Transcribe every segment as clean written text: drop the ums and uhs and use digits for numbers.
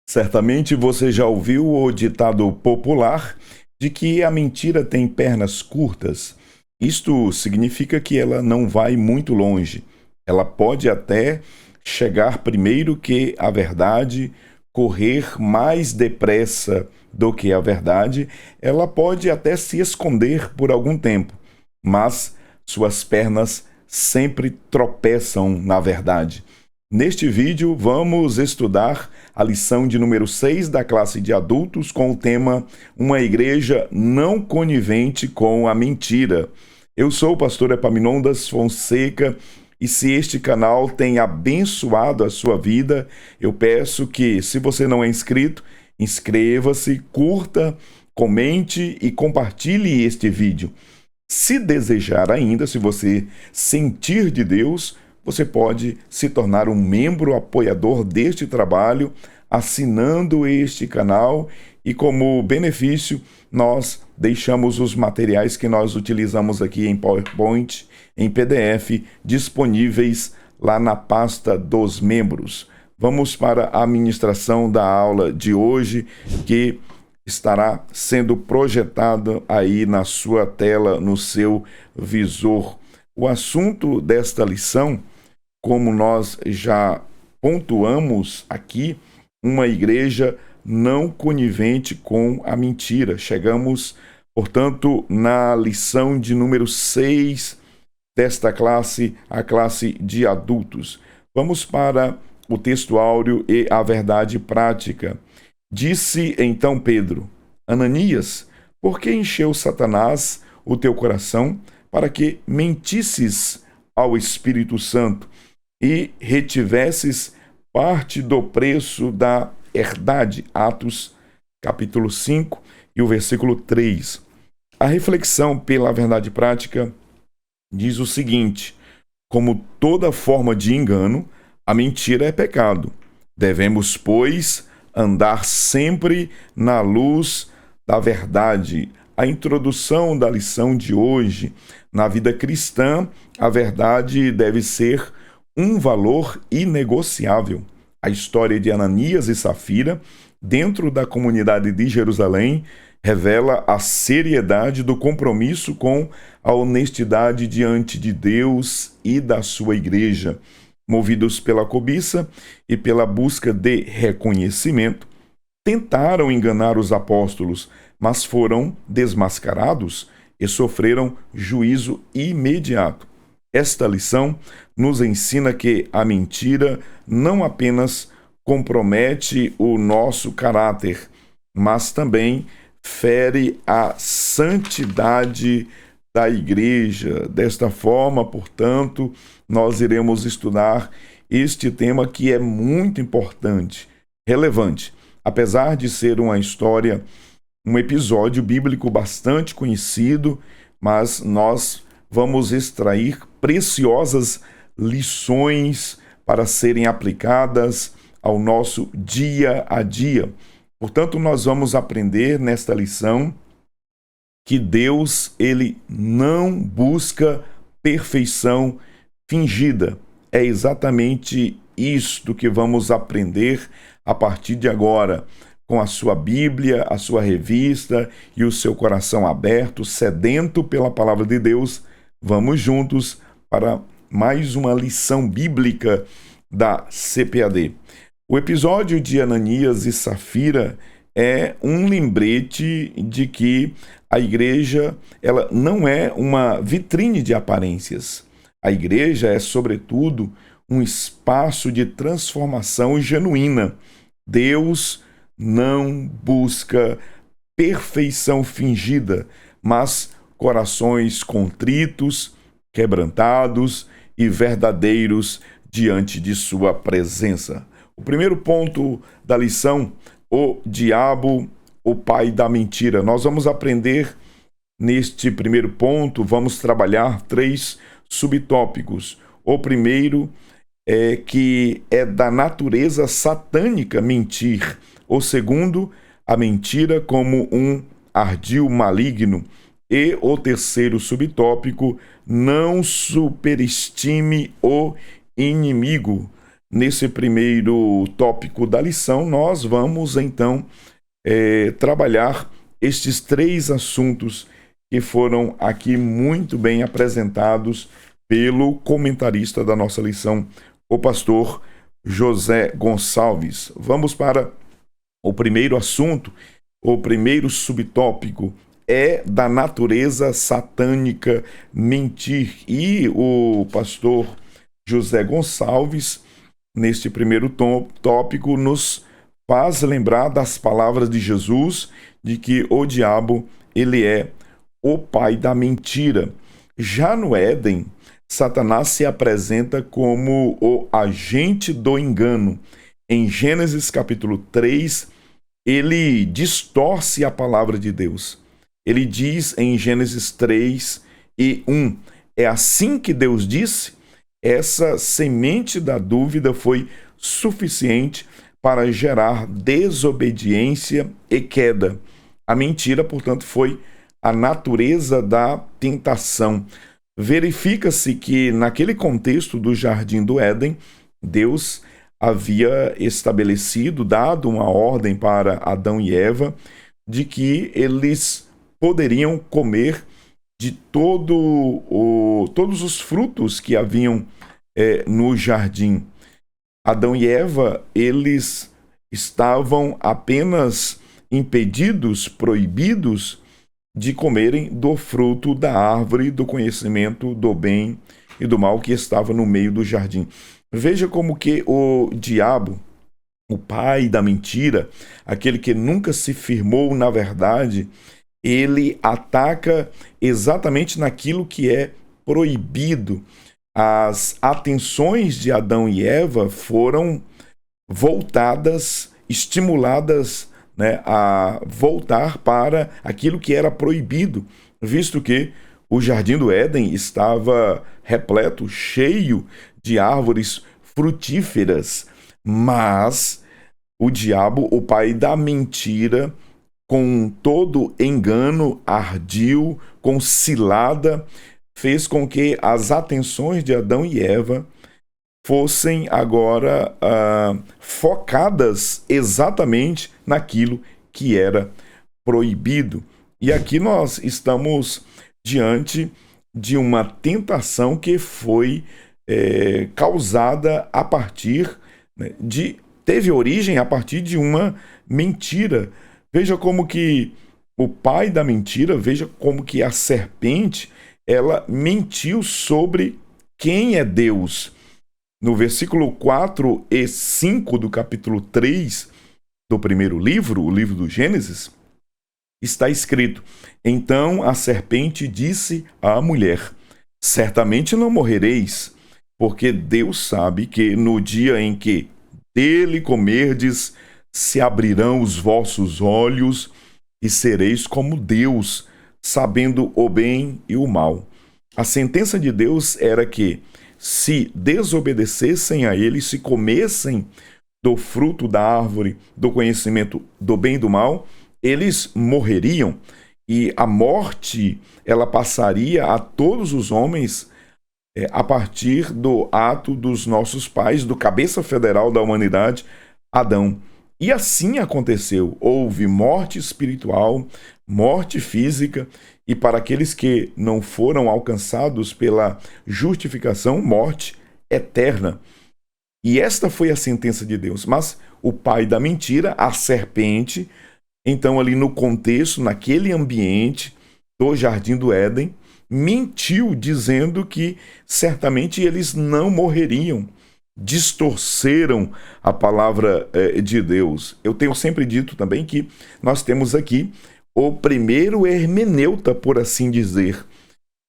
Certamente você já ouviu o ditado popular de que a mentira tem pernas curtas. Isto significa que ela não vai muito longe. Ela pode até chegar primeiro que a verdade, correr mais depressa do que a verdade, ela pode até se esconder por algum tempo, mas suas pernas sempre tropeçam na verdade. Neste vídeo, vamos estudar a lição de número 6 da classe de adultos com o tema Uma Igreja Não Conivente com a Mentira. Eu sou o pastor Epaminondas Fonseca e se este canal tem abençoado a sua vida, eu peço que, se você não é inscrito, inscreva-se, curta, comente e compartilhe este vídeo. Se desejar ainda, se você sentir de Deus, você pode se tornar um membro apoiador deste trabalho, assinando este canal e, como benefício, nós deixamos os materiais que nós utilizamos aqui em PowerPoint, em PDF, disponíveis lá na pasta dos membros. Vamos para a ministração da aula de hoje, que estará sendo projetada aí na sua tela, no seu visor. O assunto desta lição, como nós já pontuamos aqui, uma igreja não conivente com a mentira. Chegamos, portanto, na lição de número 6 desta classe, a classe de adultos. Vamos para o texto áureo e a verdade prática. Disse então Pedro: Ananias, por que encheu Satanás o teu coração para que mentisses ao Espírito Santo e retivesses parte do preço da herdade? Atos, capítulo 5 e o versículo 3. A reflexão pela verdade prática diz o seguinte: como toda forma de engano, a mentira é pecado. Devemos, pois, andar sempre na luz da verdade. A introdução da lição de hoje: na vida cristã, a verdade deve ser um valor inegociável. A história de Ananias e Safira, dentro da comunidade de Jerusalém, revela a seriedade do compromisso com a honestidade diante de Deus e da sua igreja. Movidos pela cobiça e pela busca de reconhecimento, tentaram enganar os apóstolos, mas foram desmascarados e sofreram juízo imediato. Esta lição nos ensina que a mentira não apenas compromete o nosso caráter, mas também fere a santidade da igreja. Desta forma, portanto, nós iremos estudar este tema que é muito importante, relevante. Apesar de ser uma história, um episódio bíblico bastante conhecido, mas nós vamos extrair preciosas lições para serem aplicadas ao nosso dia a dia. Portanto, nós vamos aprender nesta lição que Deus, ele não busca perfeição fingida. É exatamente isto que vamos aprender a partir de agora, com a sua Bíblia, a sua revista e o seu coração aberto, sedento pela palavra de Deus. Vamos juntos para mais uma lição bíblica da CPAD. O episódio de Ananias e Safira é um lembrete de que a igreja, ela não é uma vitrine de aparências. A igreja é, sobretudo, um espaço de transformação genuína. Deus não busca perfeição fingida, mas corações contritos, quebrantados e verdadeiros diante de sua presença. O primeiro ponto da lição: o diabo, o pai da mentira. Nós vamos aprender neste primeiro ponto, vamos trabalhar 3 subtópicos. O primeiro é que é da natureza satânica mentir. O segundo, a mentira como um ardil maligno. E o terceiro subtópico, não superestime o inimigo. Nesse primeiro tópico da lição, nós vamos então trabalhar estes três assuntos que foram aqui muito bem apresentados pelo comentarista da nossa lição, o pastor José Gonçalves. Vamos para o primeiro assunto, o primeiro subtópico é da natureza satânica mentir. E o pastor José Gonçalves, neste primeiro tópico, nos faz lembrar das palavras de Jesus, de que o diabo, ele é o pai da mentira. Já no Éden, Satanás se apresenta como o agente do engano. Em Gênesis capítulo 3, ele distorce a palavra de Deus. Ele diz em Gênesis 3:1, é assim que Deus disse? Essa semente da dúvida foi suficiente para gerar desobediência e queda. A mentira, portanto, foi a natureza da tentação. Verifica-se que, naquele contexto do Jardim do Éden, Deus havia estabelecido, dado uma ordem para Adão e Eva, de que eles poderiam comer de todos os frutos que haviam no jardim. Adão e Eva, eles estavam apenas impedidos, proibidos de comerem do fruto da árvore do conhecimento do bem e do mal que estava no meio do jardim. Veja como que o diabo, o pai da mentira, aquele que nunca se firmou na verdade, ele ataca exatamente naquilo que é proibido. As atenções de Adão e Eva foram voltadas, estimuladas, a voltar para aquilo que era proibido, visto que o Jardim do Éden estava repleto, cheio de árvores frutíferas, mas o diabo, o pai da mentira, com todo engano, ardil, com cilada, fez com que as atenções de Adão e Eva fossem agora focadas exatamente naquilo que era proibido. E aqui nós estamos diante de uma tentação que foi causada a partir teve origem a partir de uma mentira. Veja como que o pai da mentira, veja como que a serpente, ela mentiu sobre quem é Deus. No versículo 4 e 5 do capítulo 3 do primeiro livro, o livro do Gênesis, está escrito: então a serpente disse à mulher: certamente não morrereis, porque Deus sabe que no dia em que dele comerdes, se abrirão os vossos olhos e sereis como Deus, sabendo o bem e o mal. A sentença de Deus era que, se desobedecessem a ele, se comessem do fruto da árvore do conhecimento do bem e do mal, eles morreriam. E a morte, ela passaria a todos os homens a partir do ato dos nossos pais, do cabeça federal da humanidade, Adão. E assim aconteceu. Houve morte espiritual, morte física, e para aqueles que não foram alcançados pela justificação, morte eterna. E esta foi a sentença de Deus. Mas o pai da mentira, a serpente, então ali no contexto, naquele ambiente do Jardim do Éden, mentiu dizendo que certamente eles não morreriam. Distorceram a palavra de Deus. Eu tenho sempre dito também que nós temos aqui o primeiro hermeneuta, por assim dizer.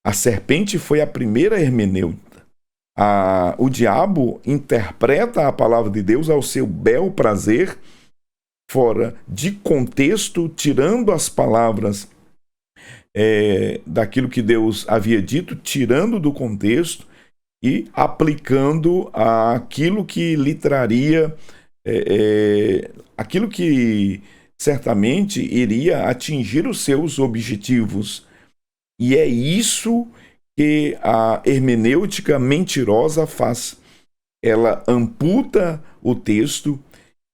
A serpente foi a primeira hermeneuta. O diabo interpreta a palavra de Deus ao seu bel prazer, fora de contexto, tirando as palavras daquilo que Deus havia dito, tirando do contexto e aplicando aquilo que lhe traria, aquilo que certamente iria atingir os seus objetivos. E é isso que a hermenêutica mentirosa faz. Ela amputa o texto,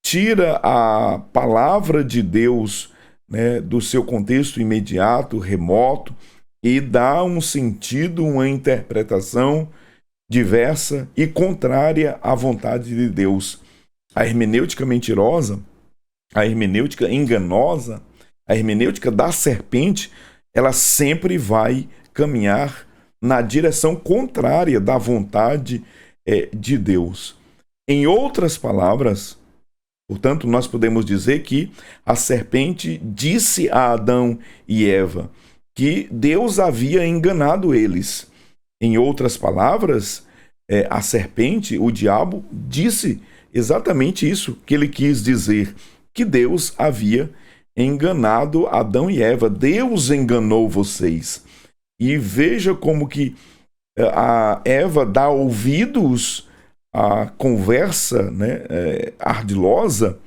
tira a palavra de Deus, né, do seu contexto imediato, remoto, e dá um sentido, uma interpretação diversa e contrária à vontade de Deus. A hermenêutica mentirosa, a hermenêutica enganosa, a hermenêutica da serpente, ela sempre vai caminhar na direção contrária da vontade de Deus. Em outras palavras, portanto, nós podemos dizer que a serpente disse a Adão e Eva que Deus havia enganado eles. Em outras palavras, a serpente, o diabo, disse exatamente isso que ele quis dizer, que Deus havia enganado Adão e Eva. Deus enganou vocês. E veja como que a Eva dá ouvidos à conversa, né, ardilosa,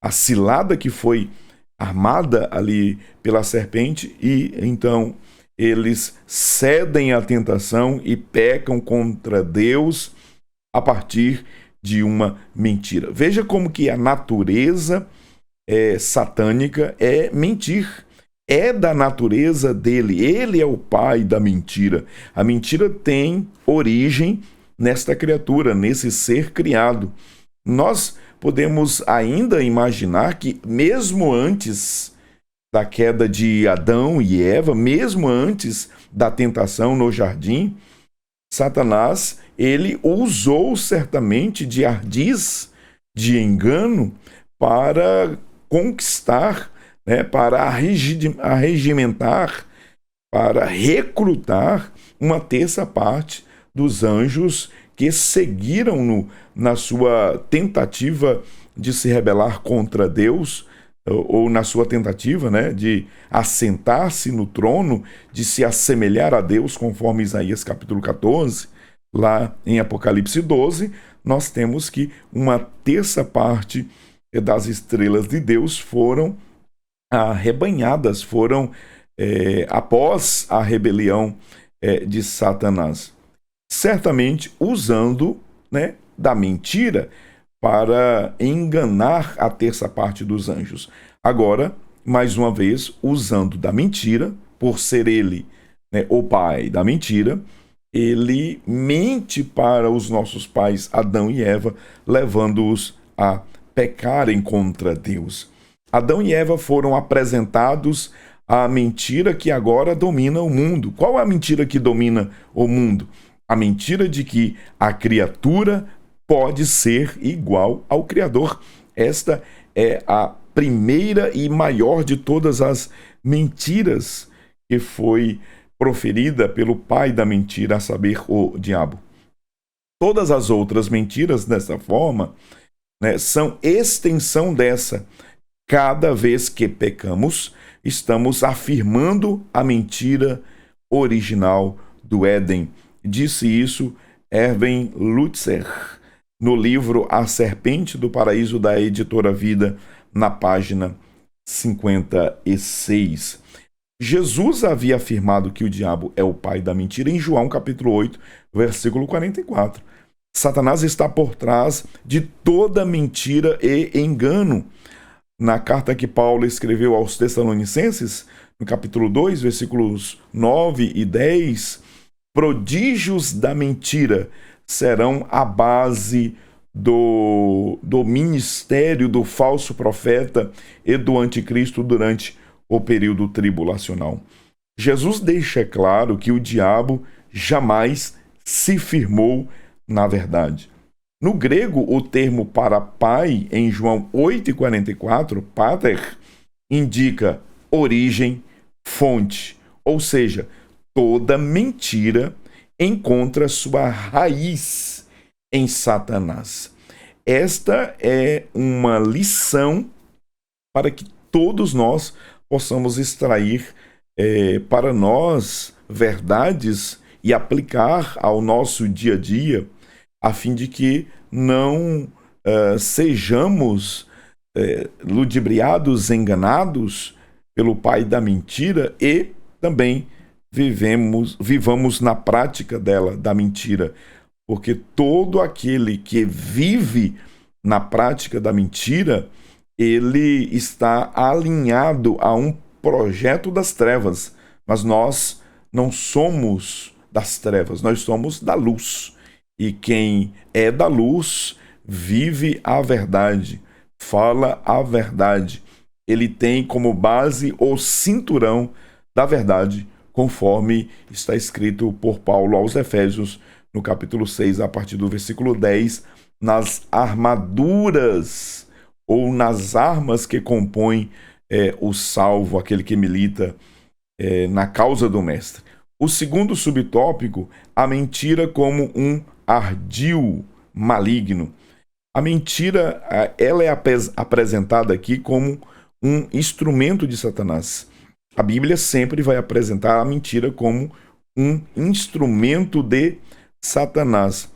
a cilada que foi armada ali pela serpente, e então eles cedem à tentação e pecam contra Deus a partir de uma mentira. Veja como que a natureza satânica é mentir. É da natureza dele. Ele é o pai da mentira. A mentira tem origem nesta criatura, nesse ser criado. Nós podemos ainda imaginar que mesmo antes da queda de Adão e Eva, mesmo antes da tentação no jardim, Satanás, ele usou certamente de ardis, de engano, para conquistar, né, para arregimentar, para recrutar uma terça parte dos anjos que seguiram-no na sua tentativa de se rebelar contra Deus, ou na sua tentativa, né, de assentar-se no trono, de se assemelhar a Deus, conforme Isaías capítulo 14, lá em Apocalipse 12, nós temos que uma terça parte das estrelas de Deus foram arrebanhadas, foram após a rebelião de Satanás. Certamente usando, né, da mentira para enganar a terça parte dos anjos. Agora, mais uma vez, usando da mentira, por ser ele, né, o pai da mentira, ele mente para os nossos pais Adão e Eva, levando-os a pecarem contra Deus. Adão e Eva foram apresentados à mentira que agora domina o mundo. Qual é a mentira que domina o mundo? A mentira de que a criatura pode ser igual ao Criador. Esta é a primeira e maior de todas as mentiras que foi proferida pelo pai da mentira, a saber, o diabo. Todas as outras mentiras, dessa forma, né, são extensão dessa. Cada vez que pecamos, estamos afirmando a mentira original do Éden. Disse isso Erwin Lutzer no livro A Serpente do Paraíso, da editora Vida, na página 56. Jesus havia afirmado que o diabo é o pai da mentira em João capítulo 8, versículo 44. Satanás está por trás de toda mentira e engano. Na carta que Paulo escreveu aos Tessalonicenses, no capítulo 2, versículos 9 e 10, prodígios da mentira serão a base do ministério do falso profeta e do anticristo durante o período tribulacional. Jesus deixa claro que o diabo jamais se firmou na verdade. No grego, o termo para pai, em João 8,44, pater, indica origem, fonte, ou seja, toda mentira encontra sua raiz em Satanás. Esta é uma lição para que todos nós possamos extrair para nós verdades e aplicar ao nosso dia a dia, a fim de que não sejamos ludibriados, enganados pelo pai da mentira e também vivamos na prática dela, da mentira, porque todo aquele que vive na prática da mentira, ele está alinhado a um projeto das trevas, mas nós não somos das trevas, nós somos da luz. E quem é da luz vive a verdade, fala a verdade. Ele tem como base o cinturão da verdade, conforme está escrito por Paulo aos Efésios, no capítulo 6, a partir do versículo 10, nas armaduras ou nas armas que compõem o salvo, aquele que milita na causa do mestre. O segundo subtópico, a mentira como um ardil maligno. A mentira, ela é apresentada aqui como um instrumento de Satanás. A Bíblia sempre vai apresentar a mentira como um instrumento de Satanás.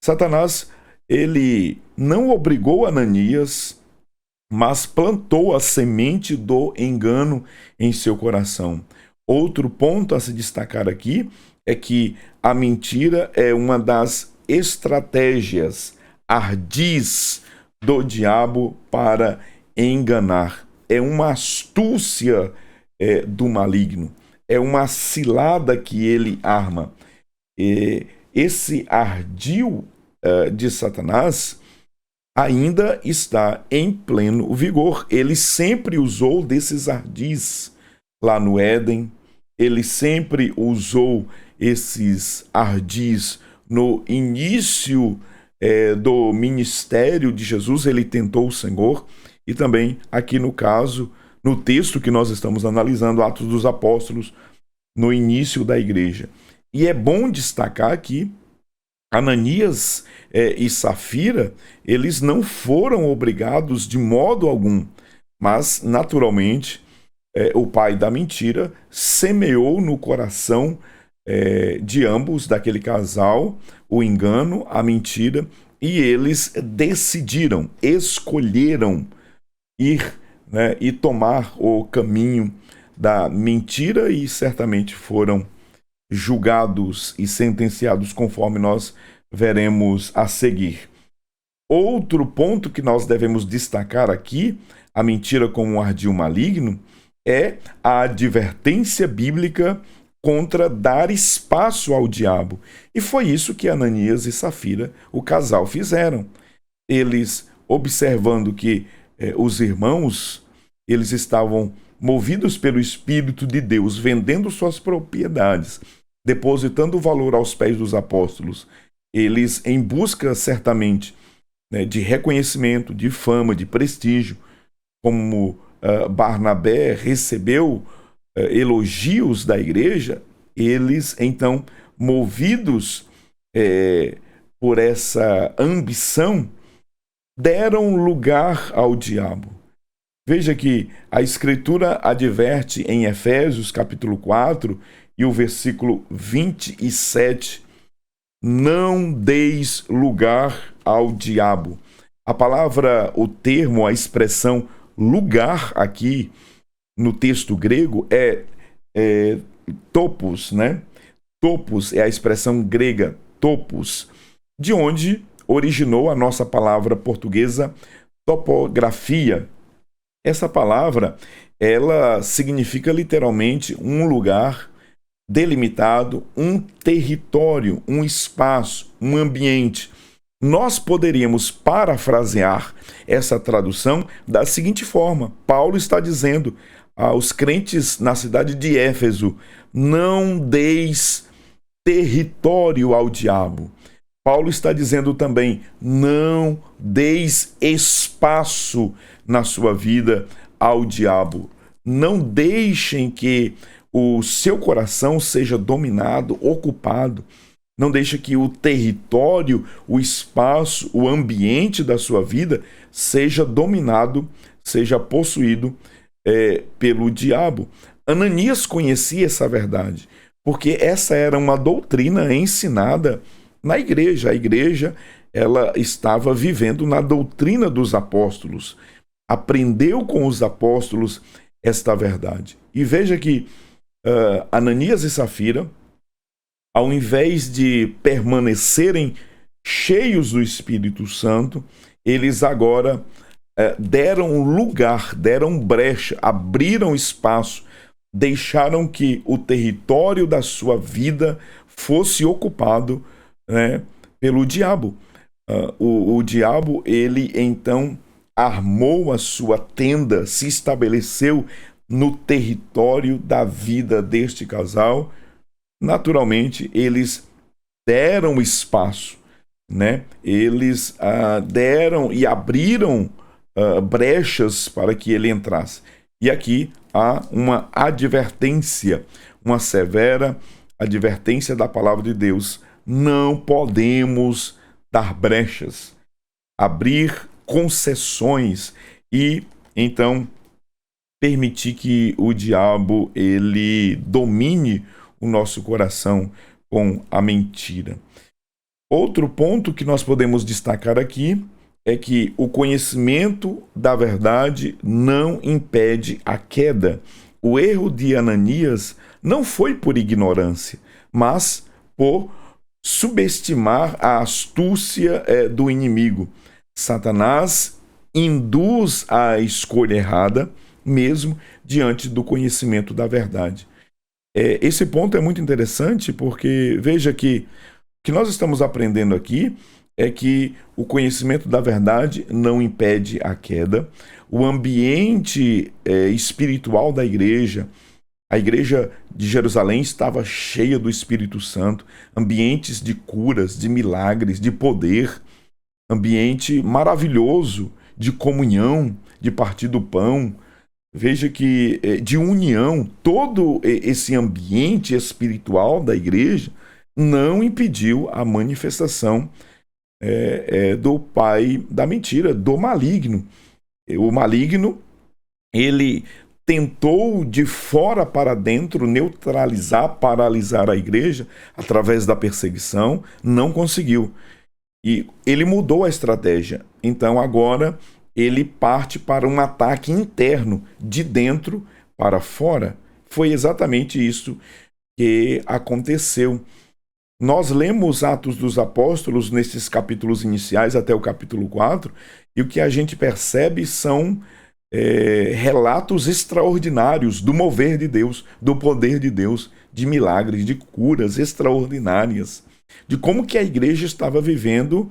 Satanás, ele não obrigou Ananias, mas plantou a semente do engano em seu coração. Outro ponto a se destacar aqui é que a mentira é uma das estratégias ardis do diabo para enganar. É uma astúcia do maligno. É uma cilada que ele arma. Esse ardil de Satanás ainda está em pleno vigor. Ele sempre usou desses ardis lá no Éden. Ele sempre usou esses ardis no início do ministério de Jesus. Ele tentou o Senhor. E também aqui no caso, no texto que nós estamos analisando, Atos dos Apóstolos, no início da igreja. E é bom destacar que Ananias e Safira, eles não foram obrigados de modo algum, mas naturalmente o pai da mentira semeou no coração de ambos, daquele casal, o engano, a mentira, e eles decidiram, escolheram ir e tomar o caminho da mentira e certamente foram julgados e sentenciados conforme nós veremos a seguir. Outro ponto que nós devemos destacar aqui, a mentira como um ardil maligno, é a advertência bíblica contra dar espaço ao diabo. E foi isso que Ananias e Safira, o casal, fizeram. Eles, observando que os irmãos, eles estavam movidos pelo Espírito de Deus, vendendo suas propriedades, depositando o valor aos pés dos apóstolos, eles, em busca certamente de reconhecimento, de fama, de prestígio, como Barnabé recebeu elogios da igreja, eles então, movidos por essa ambição, deram lugar ao diabo. Veja que a Escritura adverte em Efésios capítulo 4 e o versículo 27, não deis lugar ao diabo. A palavra, o termo, a expressão lugar aqui no texto grego é topos, né? Topos é a expressão grega, topos, de onde originou a nossa palavra portuguesa topografia. Essa palavra, ela significa literalmente um lugar delimitado, um território, um espaço, um ambiente. Nós poderíamos parafrasear essa tradução da seguinte forma: Paulo está dizendo aos crentes na cidade de Éfeso, não deis território ao diabo. Paulo está dizendo também, não deis espaço na sua vida ao diabo. Não deixem que o seu coração seja dominado, ocupado. Não deixe que o território, o espaço, o ambiente da sua vida seja dominado, seja possuído pelo diabo. Ananias conhecia essa verdade, porque essa era uma doutrina ensinada na igreja. A igreja, ela estava vivendo na doutrina dos apóstolos. Aprendeu com os apóstolos esta verdade. E veja que Ananias e Safira, ao invés de permanecerem cheios do Espírito Santo, eles agora deram lugar, deram brecha, abriram espaço, deixaram que o território da sua vida fosse ocupado, né, pelo diabo. O diabo, ele então armou a sua tenda, se estabeleceu no território da vida deste casal. Naturalmente, eles deram espaço, né? Eles deram e abriram brechas para que ele entrasse. E aqui há uma advertência, uma severa advertência da palavra de Deus. Não podemos dar brechas, abrir concessões e então permitir que o diabo ele domine o nosso coração com a mentira. Outro ponto que nós podemos destacar aqui é que o conhecimento da verdade não impede a queda. O erro de Ananias não foi por ignorância, mas por subestimar a astúcia do inimigo. Satanás induz a escolha errada, mesmo diante do conhecimento da verdade. Esse ponto é muito interessante porque, veja que o que nós estamos aprendendo aqui é que o conhecimento da verdade não impede a queda. O ambiente espiritual da igreja, a igreja de Jerusalém estava cheia do Espírito Santo, ambientes de curas, de milagres, de poder, ambiente maravilhoso de comunhão, de partir do pão. Veja que de união, todo esse ambiente espiritual da igreja não impediu a manifestação do pai da mentira, do maligno. O maligno, ele tentou de fora para dentro neutralizar, paralisar a igreja através da perseguição, não conseguiu. E ele mudou a estratégia. Então agora ele parte para um ataque interno, de dentro para fora. Foi exatamente isso que aconteceu. Nós lemos Atos dos Apóstolos nesses capítulos iniciais até o capítulo 4, e o que a gente percebe são relatos extraordinários do mover de Deus, do poder de Deus, de milagres, de curas extraordinárias, de como que a igreja estava vivendo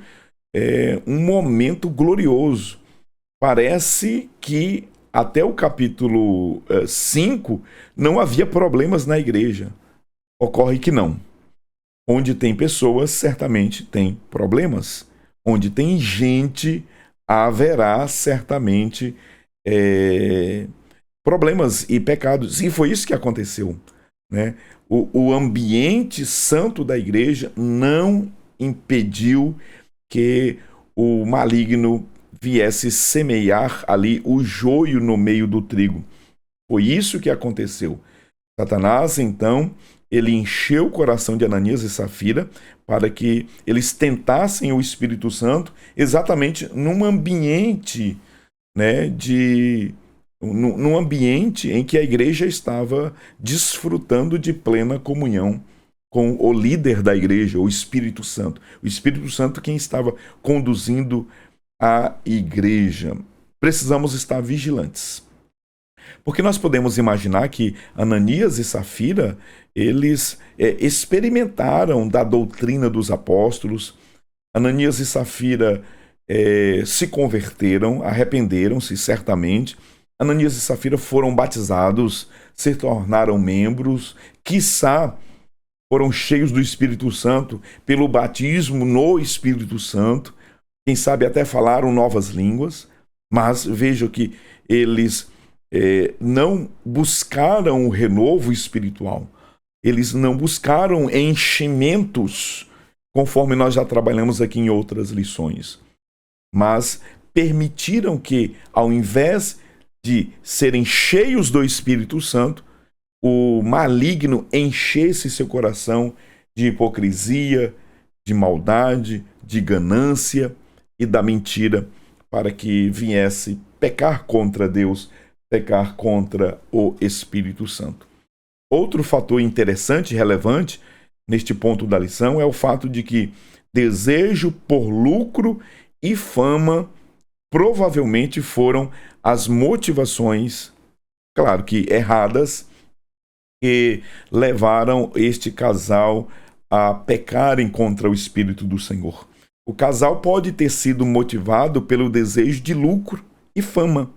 um momento glorioso. Parece que até o capítulo 5 não havia problemas na igreja. Ocorre que não. Onde tem pessoas, certamente tem problemas. Onde tem gente, haverá certamente problemas e pecados. E foi isso que aconteceu, né? O ambiente santo da igreja não impediu que o maligno viesse semear ali o joio no meio do trigo. Foi isso que aconteceu. Satanás, então, ele encheu o coração de Ananias e Safira para que eles tentassem o Espírito Santo exatamente num ambiente, né, num ambiente em que a igreja estava desfrutando de plena comunhão com o líder da igreja, o Espírito Santo. O Espírito Santo quem estava conduzindo a igreja. Precisamos estar vigilantes. Porque nós podemos imaginar que Ananias e Safira, eles experimentaram da doutrina dos apóstolos. Ananias e Safira se converteram, arrependeram-se certamente. Ananias e Safira foram batizados, se tornaram membros, quiçá foram cheios do Espírito Santo pelo batismo no Espírito Santo. Quem sabe até falaram novas línguas, mas veja que eles não buscaram o renovo espiritual. Eles não buscaram enchimentos, conforme nós já trabalhamos aqui em outras lições. Mas permitiram que, ao invés de serem cheios do Espírito Santo, o maligno enchesse seu coração de hipocrisia, de maldade, de ganância e da mentira, para que viesse pecar contra Deus, pecar contra o Espírito Santo. Outro fator interessante e relevante neste ponto da lição é o fato de que desejo por lucro e fama provavelmente foram as motivações, claro que erradas, que levaram este casal a pecarem contra o Espírito do Senhor. O casal pode ter sido motivado pelo desejo de lucro e fama,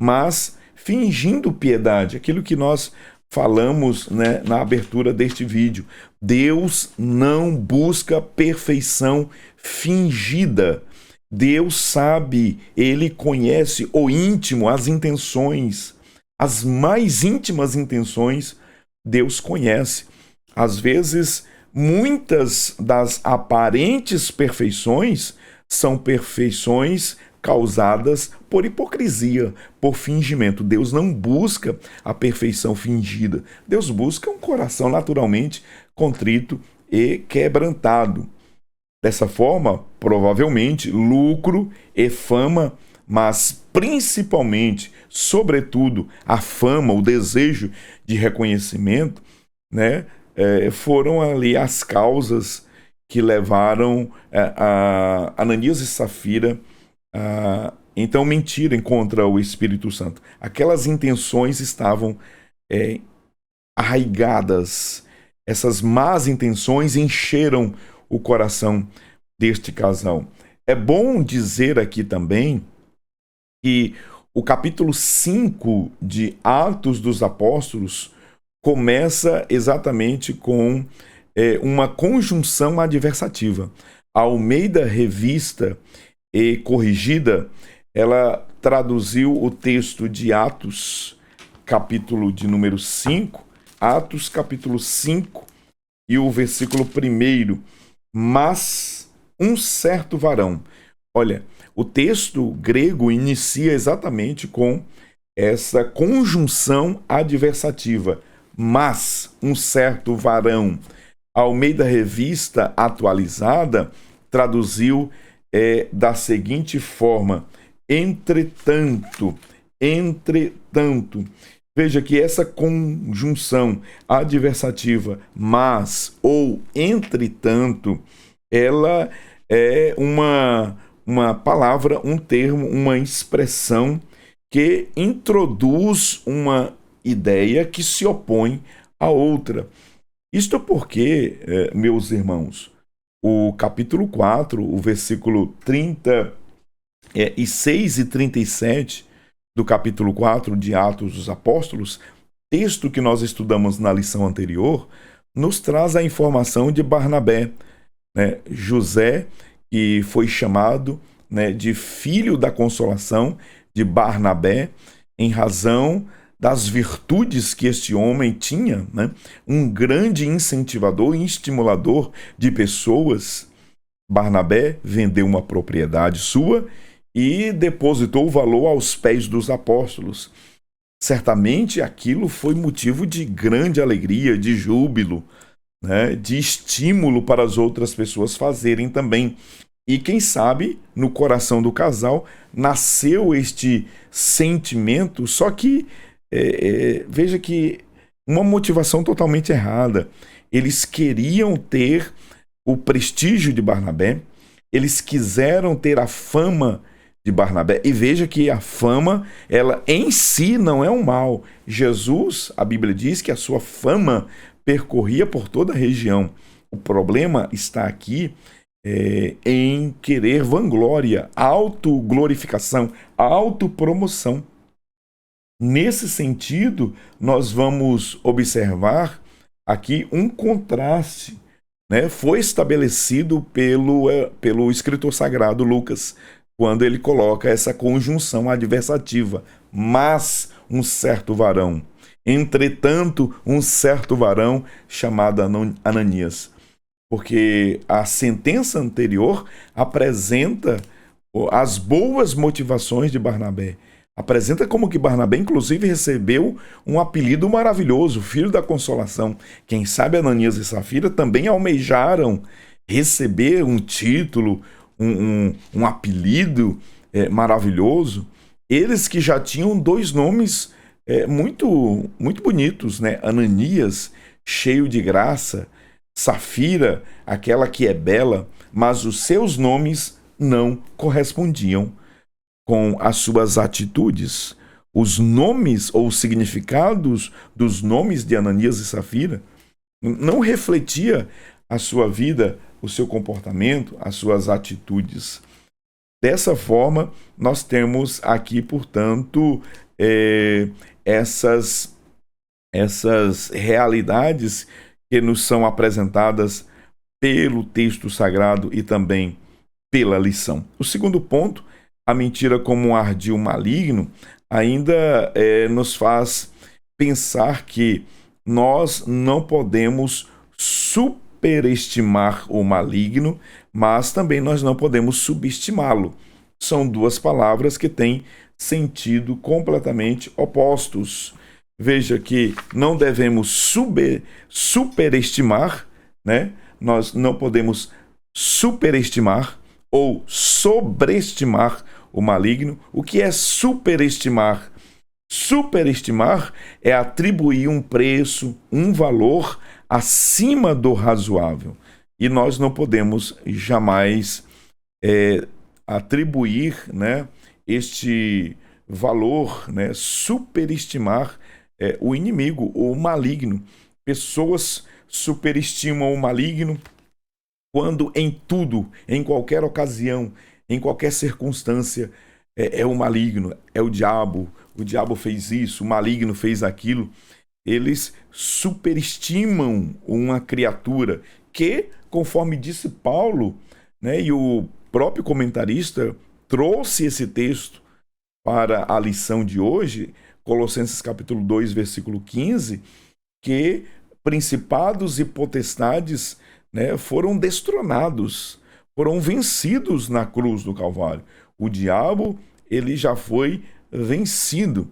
mas fingindo piedade, aquilo que nós falamos, né, na abertura deste vídeo. Deus não busca perfeição fingida. Deus sabe, Ele conhece o íntimo, as intenções, as mais íntimas intenções, Deus conhece. Às vezes, muitas das aparentes perfeições são perfeições causadas por hipocrisia, por fingimento. Deus não busca a perfeição fingida. Deus busca um coração naturalmente contrito e quebrantado. Dessa forma, provavelmente, lucro e fama, mas principalmente, sobretudo, a fama, o desejo de reconhecimento, né, foram ali as causas que levaram a Ananias e Safira a então mentirem contra o Espírito Santo. Aquelas intenções estavam arraigadas. Essas más intenções encheram o coração deste casal. É bom dizer aqui também que o capítulo 5 de Atos dos Apóstolos começa exatamente com uma conjunção adversativa. A Almeida Revista e Corrigida, ela traduziu o texto de Atos, capítulo de número 5, Atos capítulo 5 e o versículo 1, mas um certo varão. Olha, o texto grego inicia exatamente com essa conjunção adversativa, mas um certo varão. A Almeida Revista Atualizada traduziu da seguinte forma: entretanto. Veja que essa conjunção adversativa, mas ou entretanto, ela é uma palavra, um termo, uma expressão que introduz uma ideia que se opõe à outra. Isto porque, meus irmãos, o capítulo 4, o versículo 36 e 37 do capítulo 4 de Atos dos Apóstolos, texto que nós estudamos na lição anterior, nos traz a informação de Barnabé, né? José, que foi chamado, né, de filho da consolação de Barnabé, em razão das virtudes que este homem tinha, né? Um grande incentivador e estimulador de pessoas. Barnabé vendeu uma propriedade sua e depositou o valor aos pés dos apóstolos. Certamente aquilo foi motivo de grande alegria, de júbilo, né? De estímulo para as outras pessoas fazerem também. E quem sabe, no coração do casal, nasceu este sentimento, só que veja que uma motivação totalmente errada. Eles queriam ter o prestígio de Barnabé, eles quiseram ter a fama de Barnabé, e veja que a fama, ela em si não é um mal. Jesus, a Bíblia diz que a sua fama percorria por toda a região. O problema está aqui em querer vanglória, autoglorificação, autopromoção. Nesse sentido, nós vamos observar aqui um contraste, né? Foi estabelecido pelo escritor sagrado Lucas, quando ele coloca essa conjunção adversativa, mas um certo varão. Entretanto, um certo varão chamado Ananias. Porque a sentença anterior apresenta as boas motivações de Barnabé. Apresenta como que Barnabé, inclusive, recebeu um apelido maravilhoso, filho da consolação. Quem sabe Ananias e Safira também almejaram receber um título, um apelido maravilhoso. Eles que já tinham dois nomes muito bonitos, né? Ananias, cheio de graça, Safira, aquela que é bela, mas os seus nomes não correspondiam com as suas atitudes. Os nomes ou os significados dos nomes de Ananias e Safira não refletia a sua vida, o seu comportamento, as suas atitudes. Dessa forma, nós temos aqui, portanto, essas realidades que nos são apresentadas pelo texto sagrado e também pela lição. O segundo ponto, a mentira como um ardil maligno, ainda nos faz pensar que nós não podemos superestimar o maligno, mas também nós não podemos subestimá-lo. São duas palavras que têm sentido completamente opostos. Veja que não devemos superestimar, né? Nós não podemos superestimar ou sobreestimar o maligno. O que é superestimar? Superestimar é atribuir um preço, um valor acima do razoável. E nós não podemos jamais atribuir, né, este valor, né, superestimar o inimigo, o maligno. Pessoas superestimam o maligno quando em tudo, em qualquer ocasião, em qualquer circunstância, é o maligno, é o diabo fez isso, o maligno fez aquilo. Eles superestimam uma criatura que, conforme disse Paulo, né, e o próprio comentarista trouxe esse texto para a lição de hoje, Colossenses capítulo 2, versículo 15, que principados e potestades, né, foram destronados, foram vencidos na cruz do Calvário. O diabo, ele já foi vencido.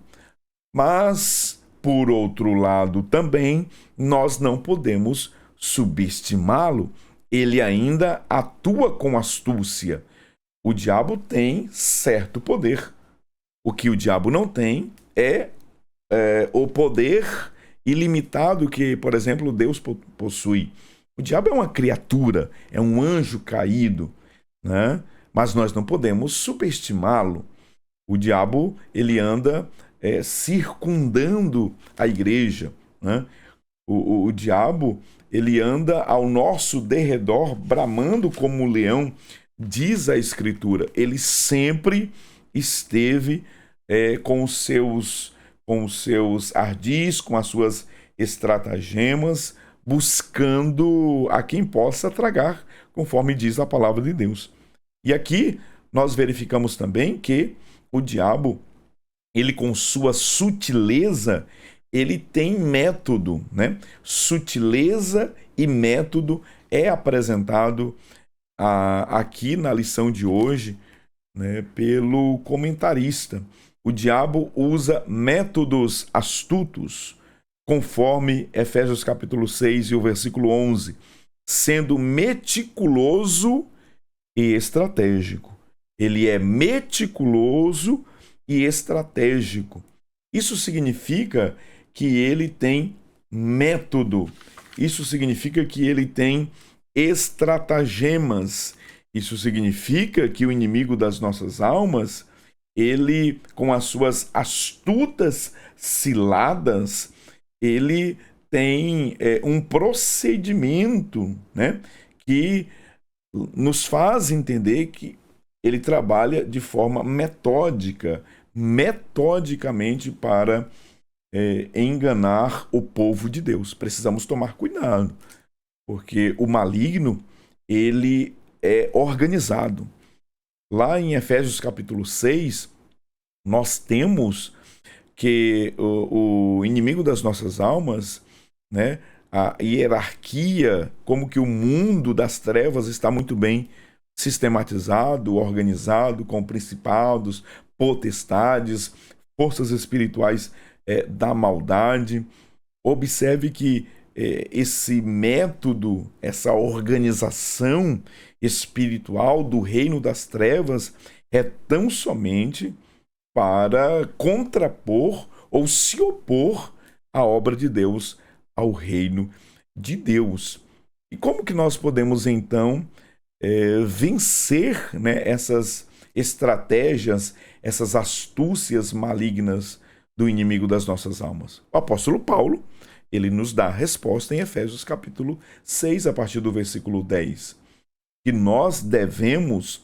Mas, por outro lado, também nós não podemos subestimá-lo. Ele ainda atua com astúcia. O diabo tem certo poder. O que o diabo não tem é o poder ilimitado que, por exemplo, Deus possui. O diabo é uma criatura, é um anjo caído, né? Mas nós não podemos subestimá-lo. O diabo, ele anda circundando a igreja, né? O diabo, ele anda ao nosso derredor, bramando como um leão, diz a Escritura. Ele sempre esteve com os seus ardis, com as suas estratagemas, buscando a quem possa tragar, conforme diz a palavra de Deus. E aqui nós verificamos também que o diabo, ele com sua sutileza, ele tem método, né? Sutileza e método é apresentado aqui na lição de hoje, né, pelo comentarista. O diabo usa métodos astutos, conforme Efésios capítulo 6 e o versículo 11, sendo meticuloso e estratégico. Ele é meticuloso e estratégico. Isso significa que ele tem método. Isso significa que ele tem estratagemas. Isso significa que o inimigo das nossas almas, ele, com as suas astutas ciladas, ele tem um procedimento, né, que nos faz entender que ele trabalha de forma metodicamente para enganar o povo de Deus. Precisamos tomar cuidado, porque o maligno, ele é organizado. Lá em Efésios capítulo 6, nós temos que o inimigo das nossas almas, né, a hierarquia, como que o mundo das trevas está muito bem sistematizado, organizado, com principados, potestades, forças espirituais da maldade. Observe que esse método, essa organização espiritual do reino das trevas é tão somente para contrapor ou se opor à obra de Deus, ao reino de Deus. E como que nós podemos, então, vencer, né, essas estratégias, essas astúcias malignas do inimigo das nossas almas? O apóstolo Paulo, ele nos dá a resposta em Efésios capítulo 6, a partir do versículo 10, que nós devemos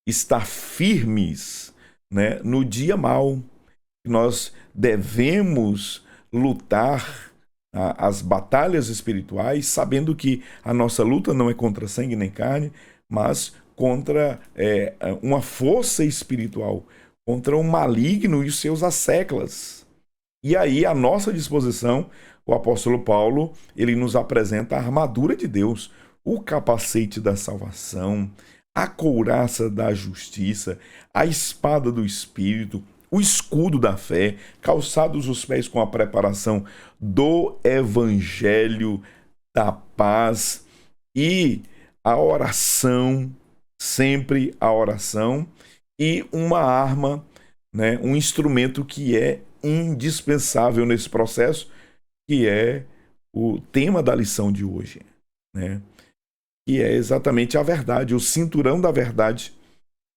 estar firmes, né, no dia mau, que nós devemos lutar as batalhas espirituais, sabendo que a nossa luta não é contra sangue nem carne, mas contra uma força espiritual, contra o maligno e os seus asseclas. E aí, à nossa disposição, o apóstolo Paulo, ele nos apresenta a armadura de Deus, o capacete da salvação, a couraça da justiça, a espada do Espírito, o escudo da fé, calçados os pés com a preparação do evangelho da paz e a oração, sempre a oração, e uma arma, né, um instrumento que é indispensável nesse processo, que é o tema da lição de hoje, né? Que é exatamente a verdade, o cinturão da verdade.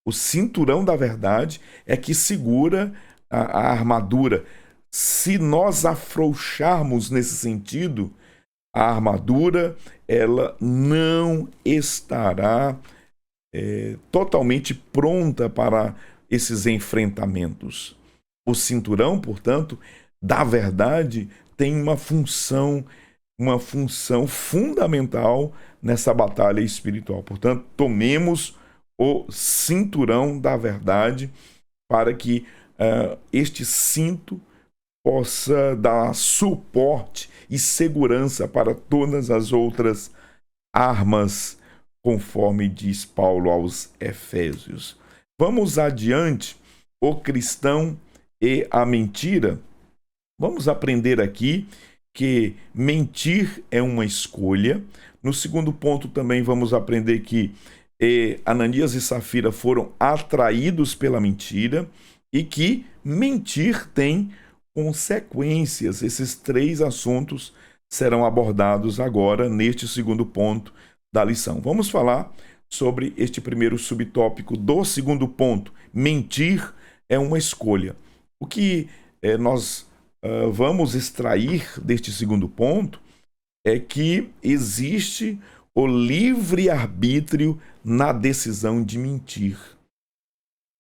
O cinturão da verdade é que segura a armadura. Se nós afrouxarmos nesse sentido, a armadura ela não estará totalmente pronta para esses enfrentamentos. O cinturão, portanto, da verdade tem uma função fundamental nessa batalha espiritual. Portanto, tomemos o cinturão da verdade para que este cinto possa dar suporte e segurança para todas as outras armas, conforme diz Paulo aos Efésios. Vamos adiante, o cristão e a mentira. Vamos aprender aqui que mentir é uma escolha. No segundo ponto também vamos aprender que Ananias e Safira foram atraídos pela mentira e que mentir tem consequências. Esses três assuntos serão abordados agora neste segundo ponto da lição. Vamos falar sobre este primeiro subtópico do segundo ponto. Mentir é uma escolha. O que nós vamos extrair deste segundo ponto é que existe o livre-arbítrio na decisão de mentir.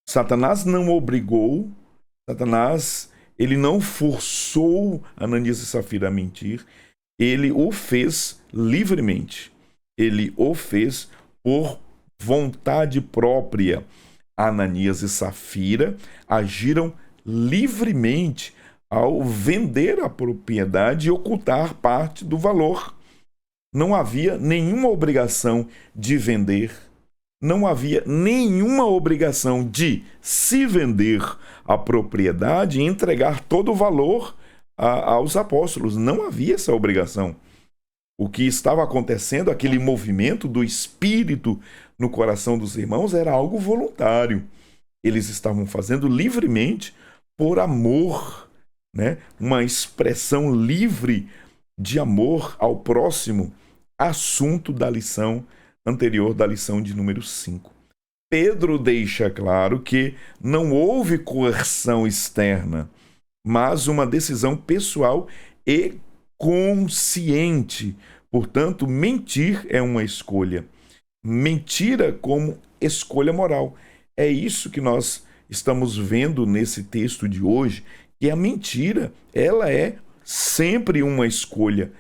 Satanás não obrigou, ele não forçou Ananias e Safira a mentir, ele o fez livremente, ele o fez por vontade própria. Ananias e Safira agiram livremente ao vender a propriedade e ocultar parte do valor. Não havia nenhuma obrigação de vender, não havia nenhuma obrigação de se vender a propriedade e entregar todo o valor aos apóstolos. Não havia essa obrigação. O que estava acontecendo, aquele movimento do Espírito no coração dos irmãos, era algo voluntário. Eles estavam fazendo livremente por amor, né? Uma expressão livre de amor ao próximo, assunto da lição anterior, da lição de número 5. Pedro deixa claro que não houve coerção externa, mas uma decisão pessoal e consciente. Portanto, mentir é uma escolha. Mentira como escolha moral. É isso que nós estamos vendo nesse texto de hoje, que a mentira, ela é sempre uma escolha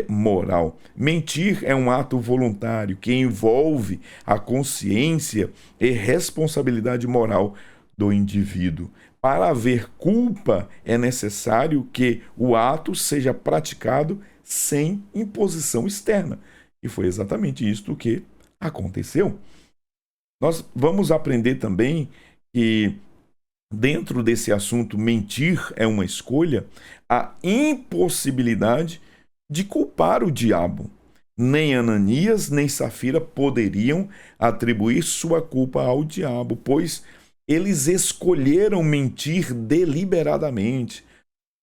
moral. Mentir é um ato voluntário que envolve a consciência e responsabilidade moral do indivíduo. Para haver culpa, é necessário que o ato seja praticado sem imposição externa. E foi exatamente isto que aconteceu. Nós vamos aprender também que, dentro desse assunto, mentir é uma escolha, a impossibilidade de culpar o diabo. Nem Ananias nem Safira poderiam atribuir sua culpa ao diabo, pois eles escolheram mentir deliberadamente.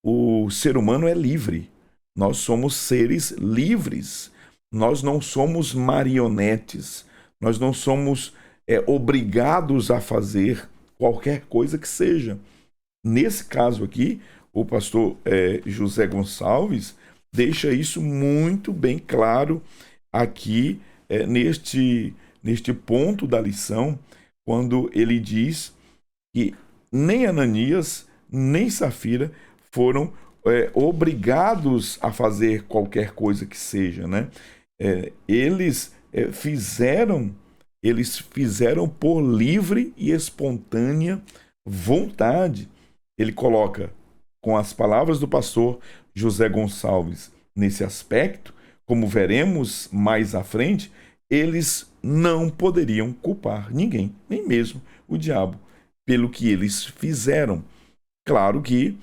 O ser humano é livre. Nós somos seres livres. Nós não somos marionetes. Nós não somos obrigados a fazer qualquer coisa que seja. Nesse caso aqui, o pastor José Gonçalves deixa isso muito bem claro aqui neste ponto da lição, quando ele diz que nem Ananias, nem Safira foram obrigados a fazer qualquer coisa que seja, né? Eles fizeram por livre e espontânea vontade. Ele coloca, com as palavras do pastor José Gonçalves, nesse aspecto, como veremos mais à frente, eles não poderiam culpar ninguém, nem mesmo o diabo, pelo que eles fizeram. Claro que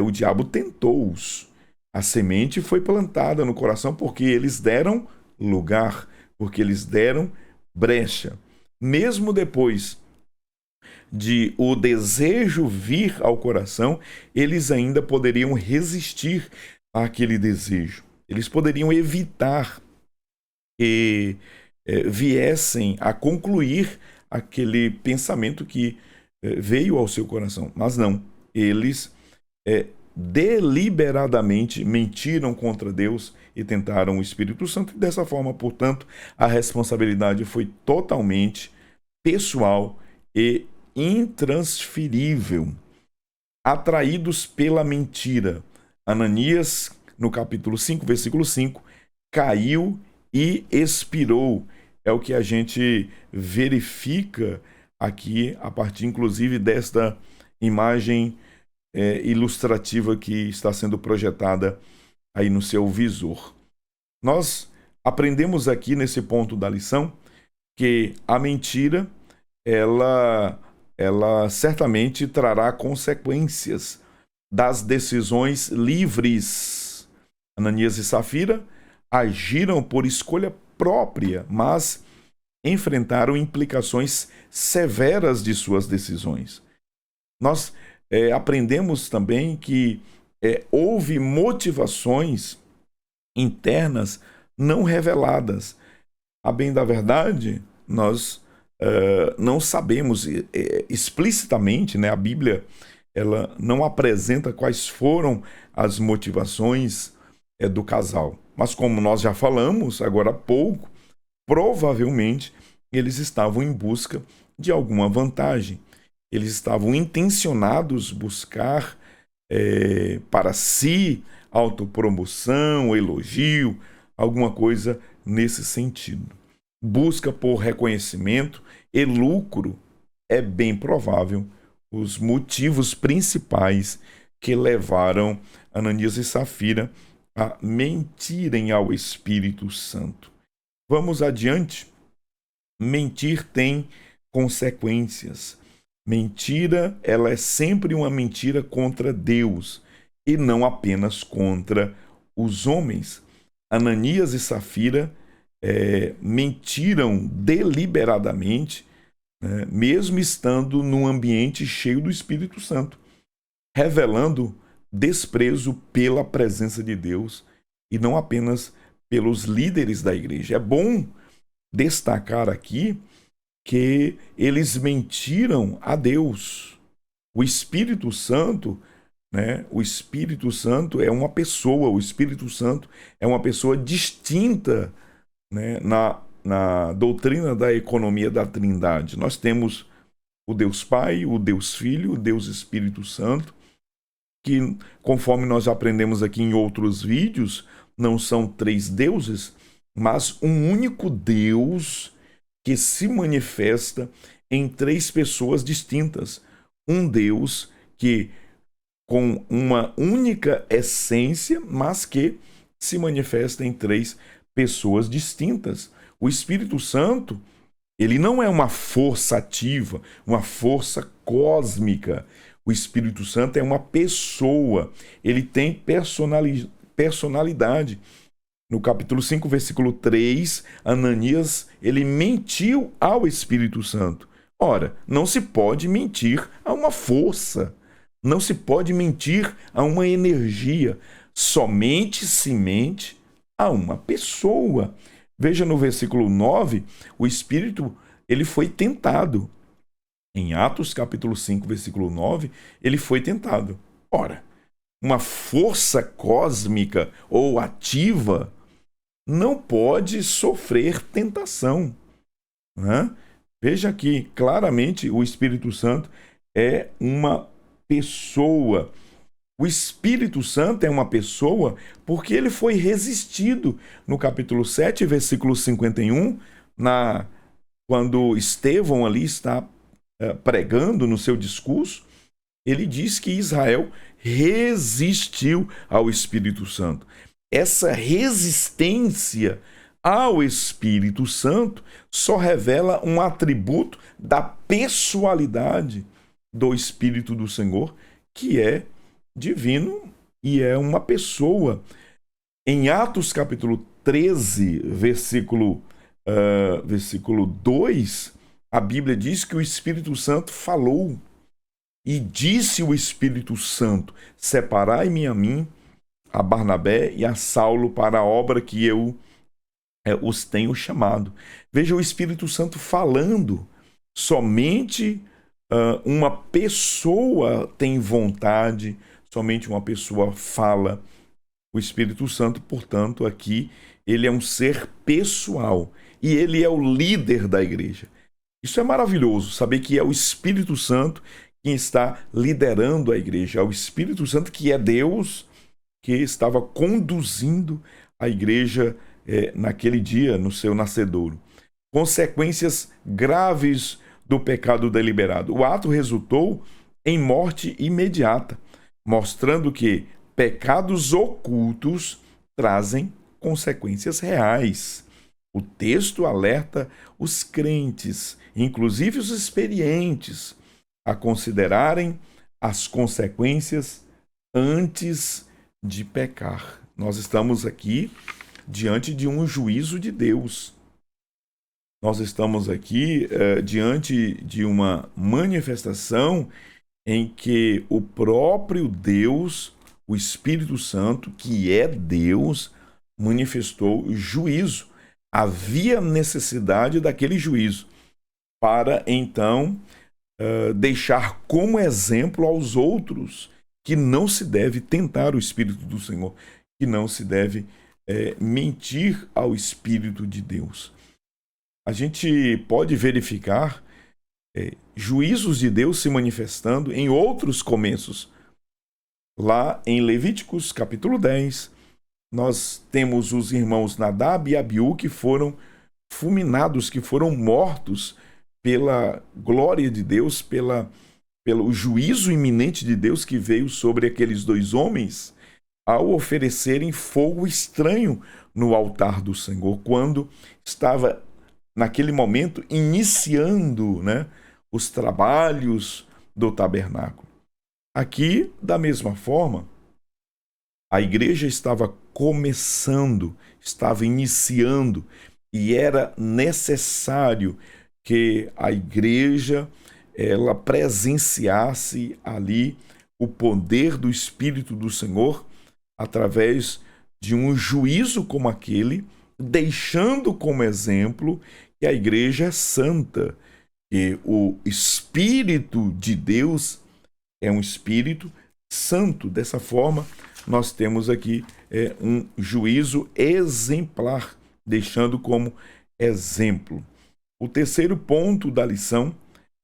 o diabo tentou-os. A semente foi plantada no coração porque eles deram lugar, porque eles deram brecha. Mesmo depois de o desejo vir ao coração, eles ainda poderiam resistir àquele desejo. Eles poderiam evitar que viessem a concluir aquele pensamento que veio ao seu coração. Mas não, eles deliberadamente mentiram contra Deus e tentaram o Espírito Santo. E dessa forma, portanto, a responsabilidade foi totalmente pessoal e intransferível. Atraídos pela mentira, Ananias, no capítulo 5, versículo 5, caiu e expirou. É o que a gente verifica aqui, a partir inclusive desta imagem ilustrativa que está sendo projetada aí no seu visor. Nós aprendemos aqui nesse ponto da lição que a mentira, ela certamente trará consequências das decisões livres. Ananias e Safira agiram por escolha própria, mas enfrentaram implicações severas de suas decisões. Nós aprendemos também que houve motivações internas não reveladas. A bem da verdade, nós não sabemos explicitamente, né? A Bíblia ela não apresenta quais foram as motivações do casal. Mas como nós já falamos agora há pouco, provavelmente eles estavam em busca de alguma vantagem. Eles estavam intencionados buscar para si autopromoção, elogio, alguma coisa nesse sentido. Busca por reconhecimento e lucro é bem provável os motivos principais que levaram Ananias e Safira a mentirem ao Espírito Santo. Vamos adiante. Mentir tem consequências. Mentira, ela é sempre uma mentira contra Deus e não apenas contra os homens. Ananias e Safira mentiram deliberadamente, né, mesmo estando num ambiente cheio do Espírito Santo, revelando desprezo pela presença de Deus e não apenas pelos líderes da igreja. É bom destacar aqui que eles mentiram a Deus. O Espírito Santo, né? O Espírito Santo é uma pessoa, o Espírito Santo é uma pessoa distinta, né? Na doutrina da economia da Trindade. Nós temos o Deus Pai, o Deus Filho, o Deus Espírito Santo, que, conforme nós aprendemos aqui em outros vídeos, não são três deuses, mas um único Deus que se manifesta em três pessoas distintas. Um Deus que com uma única essência, mas que se manifesta em três pessoas distintas. O Espírito Santo, ele não é uma força ativa, uma força cósmica. O Espírito Santo é uma pessoa, ele tem personalidade. No capítulo 5, versículo 3, Ananias, ele mentiu ao Espírito Santo. Ora, não se pode mentir a uma força, não se pode mentir a uma energia, somente se mente a uma pessoa. Veja no versículo 9, o Espírito ele foi tentado. Em Atos capítulo 5, versículo 9, ele foi tentado. Ora, uma força cósmica ou ativa não pode sofrer tentação, né? Veja aqui, claramente o Espírito Santo é uma pessoa. O Espírito Santo é uma pessoa porque ele foi resistido. No capítulo 7, versículo 51, quando Estevão ali está pregando no seu discurso, ele diz que Israel resistiu ao Espírito Santo. Essa resistência ao Espírito Santo só revela um atributo da pessoalidade do Espírito do Senhor, que é divino e é uma pessoa. Em Atos capítulo 13, versículo 2, a Bíblia diz que o Espírito Santo falou e disse o Espírito Santo: separai-me a mim, a Barnabé e a Saulo para a obra que eu os tenho chamado. Veja o Espírito Santo falando. Somente uma pessoa tem vontade, somente uma pessoa fala. O Espírito Santo, portanto, aqui, ele é um ser pessoal e ele é o líder da igreja. Isso é maravilhoso, saber que é o Espírito Santo quem está liderando a igreja. É o Espírito Santo que é Deus, que estava conduzindo a igreja naquele dia, no seu nascedouro. Consequências graves do pecado deliberado. O ato resultou em morte imediata, mostrando que pecados ocultos trazem consequências reais. O texto alerta os crentes, inclusive os experientes, a considerarem as consequências antes de pecar. Nós estamos aqui diante de um juízo de Deus. Nós estamos aqui diante de uma manifestação em que o próprio Deus, o Espírito Santo, que é Deus, manifestou juízo. Havia necessidade daquele juízo para, então, deixar como exemplo aos outros que não se deve tentar o Espírito do Senhor, que não se deve mentir ao Espírito de Deus. A gente pode verificar juízos de Deus se manifestando em outros começos. Lá em Levíticos capítulo 10, nós temos os irmãos Nadab e Abiú que foram fulminados, que foram mortos pela glória de Deus, pelo juízo iminente de Deus que veio sobre aqueles dois homens ao oferecerem fogo estranho no altar do Senhor, quando estava, naquele momento, iniciando, os trabalhos do tabernáculo. Aqui, da mesma forma, a igreja estava começando, estava iniciando, e era necessário que a igreja ela presenciasse ali o poder do Espírito do Senhor através de um juízo como aquele, deixando como exemplo que a igreja é santa, que o Espírito de Deus é um Espírito santo. Dessa forma, nós temos aqui um juízo exemplar, deixando como exemplo. O terceiro ponto da lição,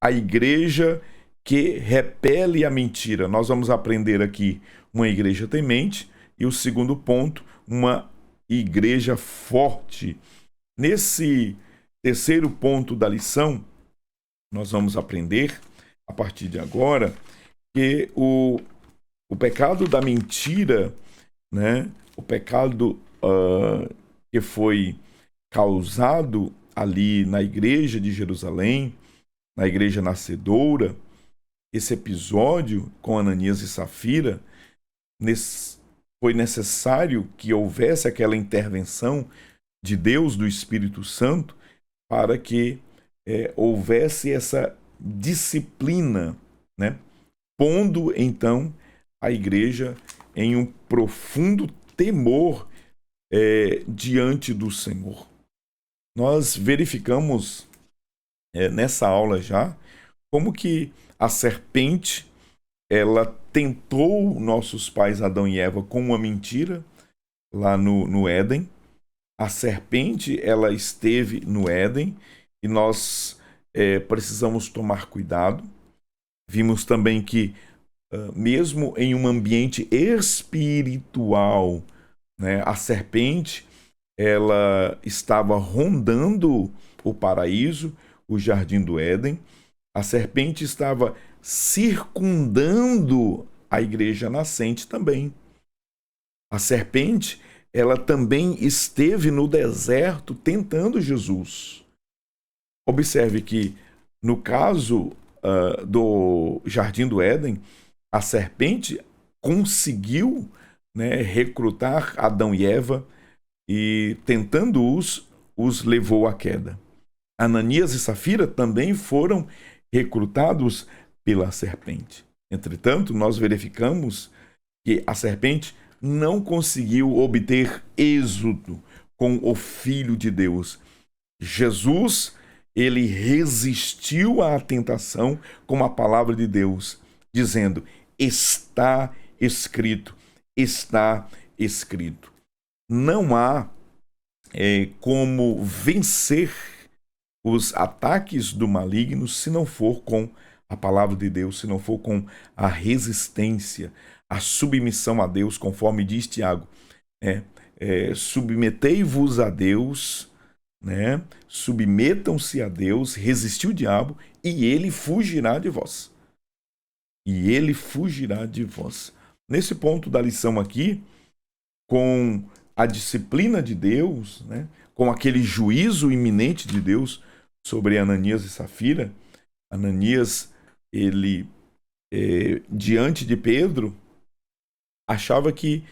a igreja que repele a mentira. Nós vamos aprender aqui uma igreja temente e o segundo ponto, uma igreja forte. Nesse terceiro ponto da lição, nós vamos aprender, a partir de agora, que o pecado da mentira, o pecado que foi causado ali na igreja de Jerusalém, na igreja nascedoura, esse episódio com Ananias e Safira, foi necessário que houvesse aquela intervenção de Deus, do Espírito Santo, para que houvesse essa disciplina, né? Pondo então a igreja em um profundo temor diante do Senhor. Nós verificamos nessa aula já como que a serpente ela tentou nossos pais Adão e Eva com uma mentira lá no Éden. A serpente ela esteve no Éden e nós precisamos tomar cuidado. Vimos também que mesmo em um ambiente espiritual, né, a serpente ela estava rondando o paraíso, o jardim do Éden. A serpente estava circundando a igreja nascente também. A serpente ela também esteve no deserto tentando Jesus. Observe que no caso do jardim do Éden, a serpente conseguiu, né, recrutar Adão e Eva e tentando-os, os levou à queda. Ananias e Safira também foram recrutados pela serpente. Entretanto, nós verificamos que a serpente não conseguiu obter êxito com o Filho de Deus. Jesus, ele resistiu à tentação com a palavra de Deus, dizendo: está escrito, está escrito. Não há como vencer os ataques do maligno se não for com a palavra de Deus, se não for com a resistência, a submissão a Deus, conforme diz Tiago. Submetei-vos a Deus, né? Submetam-se a Deus, resistiu o diabo e ele fugirá de vós. E ele fugirá de vós. Nesse ponto da lição aqui, com a disciplina de Deus, né? Com aquele juízo iminente de Deus sobre Ananias e Safira, Ananias, ele, diante de Pedro, achava que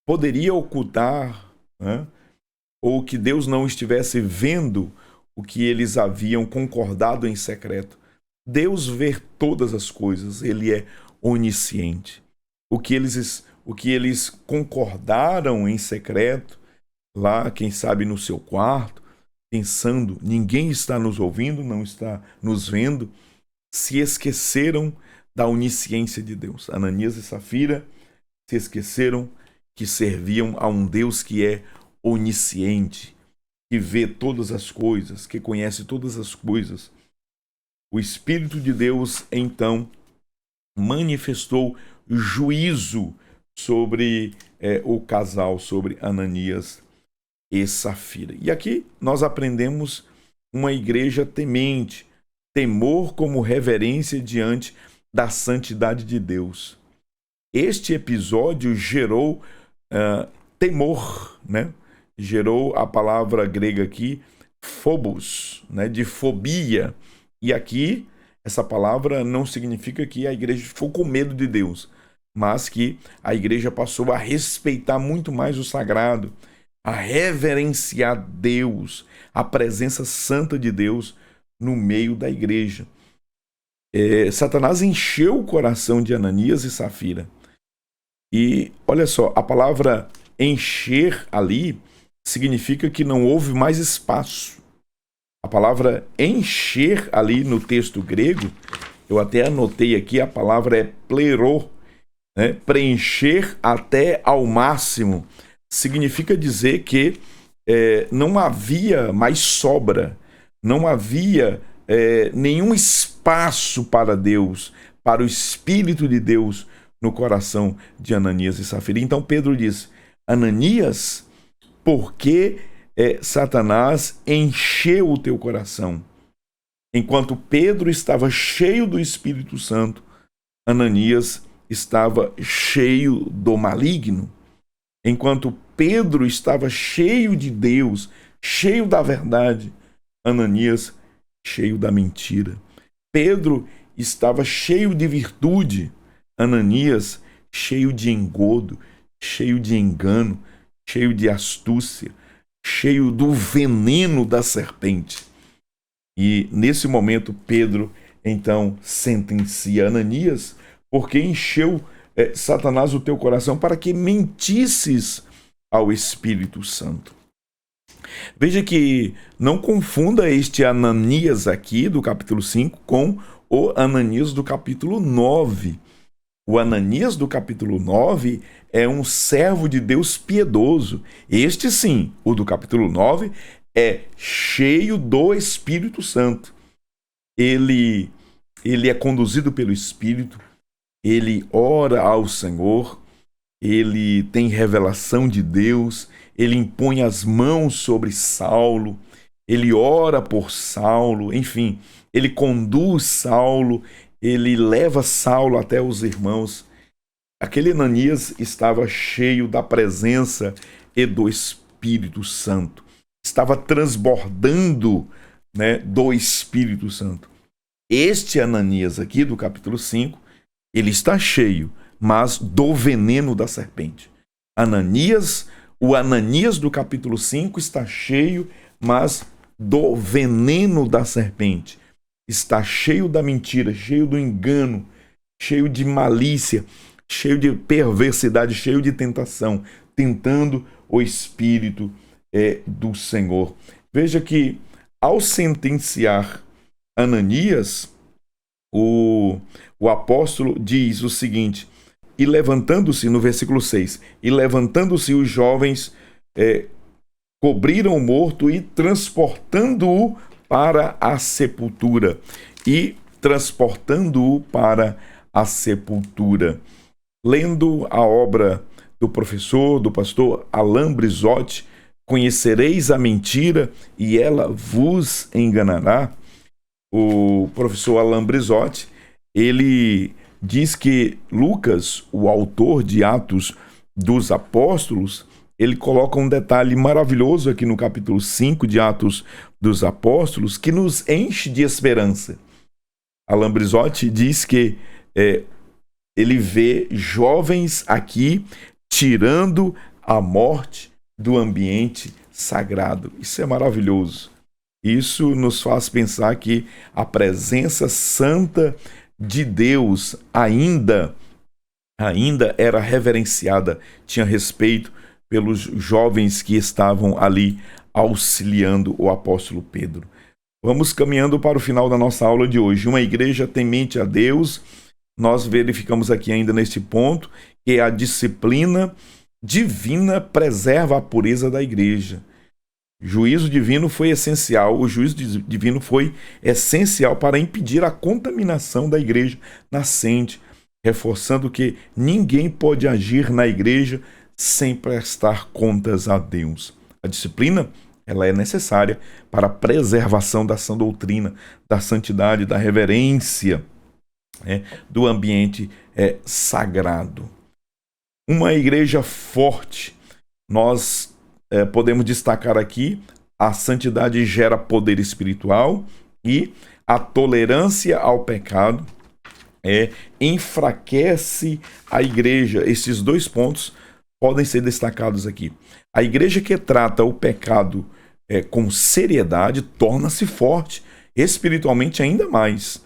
poderia ocultar, né? Ou que Deus não estivesse vendo o que eles haviam concordado em secreto. Deus vê todas as coisas, ele é onisciente. O que eles concordaram em secreto, lá, quem sabe no seu quarto, pensando, ninguém está nos ouvindo, não está nos vendo, se esqueceram da onisciência de Deus. Ananias e Safira se esqueceram que serviam a um Deus que é onisciente, que vê todas as coisas, que conhece todas as coisas. O Espírito de Deus, então, manifestou juízo sobre o casal, sobre Ananias e Safira. E aqui nós aprendemos uma igreja temente, temor como reverência diante da santidade de Deus. Este episódio gerou temor, né? Gerou a palavra grega aqui, phobos, né? De fobia. E aqui, essa palavra não significa que a igreja ficou com medo de Deus, mas que a igreja passou a respeitar muito mais o sagrado, a reverenciar Deus, a presença santa de Deus no meio da igreja. Satanás encheu o coração de Ananias e Safira. E olha só, a palavra encher ali significa que não houve mais espaço. A palavra encher ali no texto grego, eu até anotei aqui, a palavra é plero, né? Preencher até ao máximo. Significa dizer que não havia mais sobra, não havia nenhum espaço para Deus, para o Espírito de Deus no coração de Ananias e Safira. Então Pedro diz: Ananias, por que Satanás encheu o teu coração? Enquanto Pedro estava cheio do Espírito Santo, Ananias estava cheio do maligno. Enquanto Pedro estava cheio de Deus, cheio da verdade, Ananias cheio da mentira. Pedro estava cheio de virtude, Ananias cheio de engodo, cheio de engano, cheio de astúcia, cheio do veneno da serpente. E nesse momento Pedro Então sentencia Ananias, porque encheu Satanás o teu coração para que mentisses ao Espírito Santo. Veja que não confunda este Ananias aqui do capítulo 5 com o Ananias do capítulo 9. O Ananias do capítulo 9 é um servo de Deus piedoso. Este sim, o do capítulo 9, é cheio do Espírito Santo. Ele é conduzido pelo Espírito, ele ora ao Senhor, ele tem revelação de Deus, ele impõe as mãos sobre Saulo, ele ora por Saulo, enfim, ele conduz Saulo, ele leva Saulo até os irmãos. Aquele Ananias estava cheio da presença e do Espírito Santo, estava transbordando, né, do Espírito Santo. Este Ananias aqui do capítulo 5, ele está cheio, mas do veneno da serpente. O Ananias do capítulo 5 está cheio, mas do veneno da serpente. Está cheio da mentira, cheio do engano, cheio de malícia, cheio de perversidade, cheio de tentação, tentando o Espírito do Senhor. Veja que, ao sentenciar Ananias, o apóstolo diz o seguinte: e levantando-se, no versículo 6, e levantando-se os jovens, cobriram o morto e transportando-o para a sepultura. Lendo a obra do pastor Alain Brizotti, Conhecereis a Mentira e ela vos enganará. O professor Alain Brizotti, ele diz que Lucas, o autor de Atos dos Apóstolos, ele coloca um detalhe maravilhoso aqui no capítulo 5 de Atos dos Apóstolos, que nos enche de esperança. Alain Brizotti diz que ele vê jovens aqui tirando a morte do ambiente sagrado. Isso é maravilhoso. Isso nos faz pensar que a presença santa de Deus ainda era reverenciada, tinha respeito pelos jovens que estavam ali auxiliando o apóstolo Pedro. Vamos caminhando para o final da nossa aula de hoje. Uma igreja temente a Deus. Nós verificamos aqui ainda neste ponto que a disciplina divina preserva a pureza da igreja. Juízo divino foi essencial, o juízo divino foi essencial para impedir a contaminação da igreja nascente, reforçando que ninguém pode agir na igreja sem prestar contas a Deus. A disciplina, ela é necessária para a preservação da sã doutrina, da santidade, da reverência, do ambiente sagrado. Uma igreja forte, nós podemos destacar aqui: a santidade gera poder espiritual e a tolerância ao pecado enfraquece a igreja. Esses dois pontos podem ser destacados aqui. A igreja que trata o pecado com seriedade torna-se forte, espiritualmente ainda mais,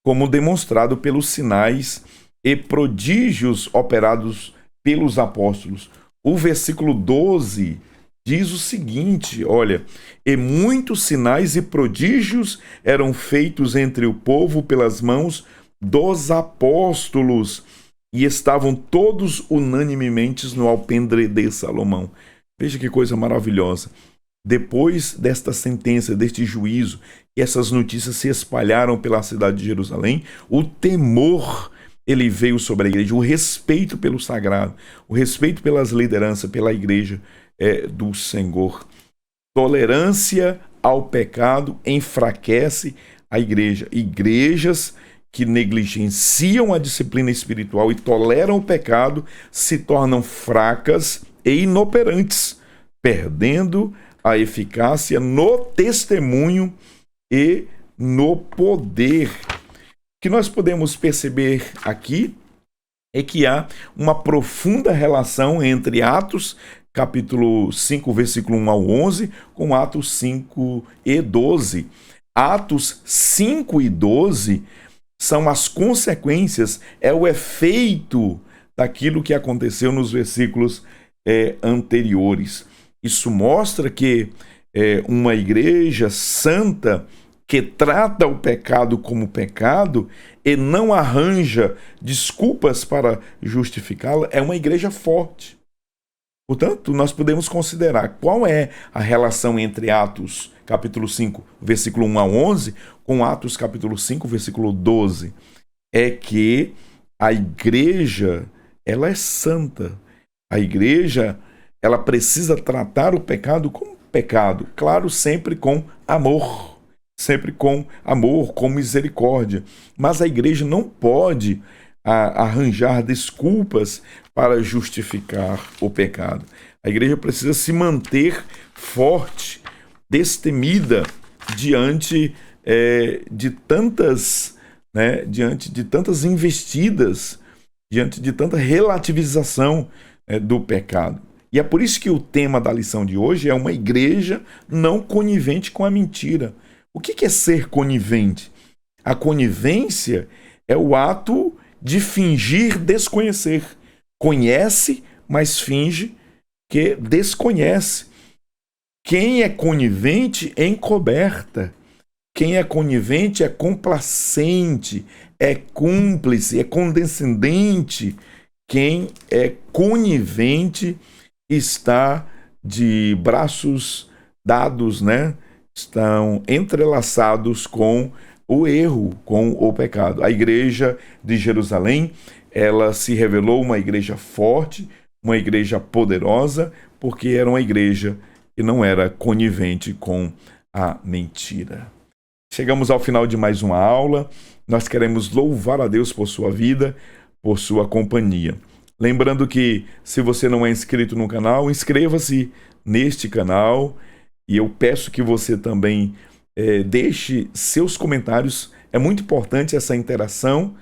como demonstrado pelos sinais e prodígios operados pelos apóstolos. O versículo 12 diz o seguinte, olha: e muitos sinais e prodígios eram feitos entre o povo pelas mãos dos apóstolos, e estavam todos unanimemente no alpendre de Salomão. Veja que coisa maravilhosa. Depois desta sentença, deste juízo, que essas notícias se espalharam pela cidade de Jerusalém, o temor, ele veio sobre a igreja, o respeito pelo sagrado, o respeito pelas lideranças, pela igreja do Senhor. Tolerância ao pecado enfraquece a igreja. Igrejas que negligenciam a disciplina espiritual e toleram o pecado se tornam fracas e inoperantes, perdendo a eficácia no testemunho e no poder. O que nós podemos perceber aqui é que há uma profunda relação entre Atos capítulo 5, versículo 1 ao 11, com Atos 5 e 12. Atos 5 e 12 são as consequências, é o efeito daquilo que aconteceu nos versículos anteriores. Isso mostra que uma igreja santa que trata o pecado como pecado e não arranja desculpas para justificá-la, é uma igreja forte. Portanto, nós podemos considerar qual é a relação entre Atos capítulo 5, versículo 1 a 11, com Atos capítulo 5, versículo 12. É que a igreja, ela é santa. A igreja, ela precisa tratar o pecado como pecado. Claro, sempre com amor. Sempre com amor, com misericórdia. Mas a igreja não pode arranjar desculpas para justificar o pecado. A igreja precisa se manter forte, destemida diante de tantas, diante de tantas investidas, diante de tanta relativização do pecado. E é por isso que o tema da lição de hoje é uma igreja não conivente com a mentira. O que é ser conivente? A conivência é o ato de fingir desconhecer. Conhece, mas finge que desconhece. Quem é conivente encoberta. Quem é conivente é complacente, é cúmplice, é condescendente. Quem é conivente está de braços dados, Estão entrelaçados com o erro, com o pecado. A igreja de Jerusalém, ela se revelou uma igreja forte, uma igreja poderosa, porque era uma igreja que não era conivente com a mentira. Chegamos ao final de mais uma aula. Nós queremos louvar a Deus por sua vida, por sua companhia. Lembrando que, se você não é inscrito no canal, inscreva-se neste canal. E eu peço que você também deixe seus comentários. É muito importante essa interação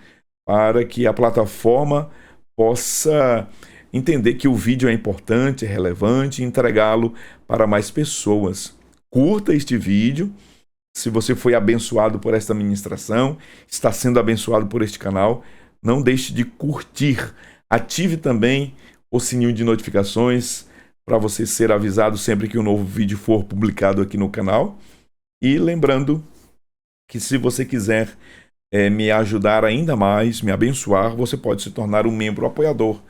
para que a plataforma possa entender que o vídeo é importante, é relevante e entregá-lo para mais pessoas. Curta este vídeo. Se você foi abençoado por esta ministração, está sendo abençoado por este canal, não deixe de curtir. Ative também o sininho de notificações para você ser avisado sempre que um novo vídeo for publicado aqui no canal. E lembrando que, se você quiser me ajudar ainda mais, me abençoar, você pode se tornar um membro apoiador.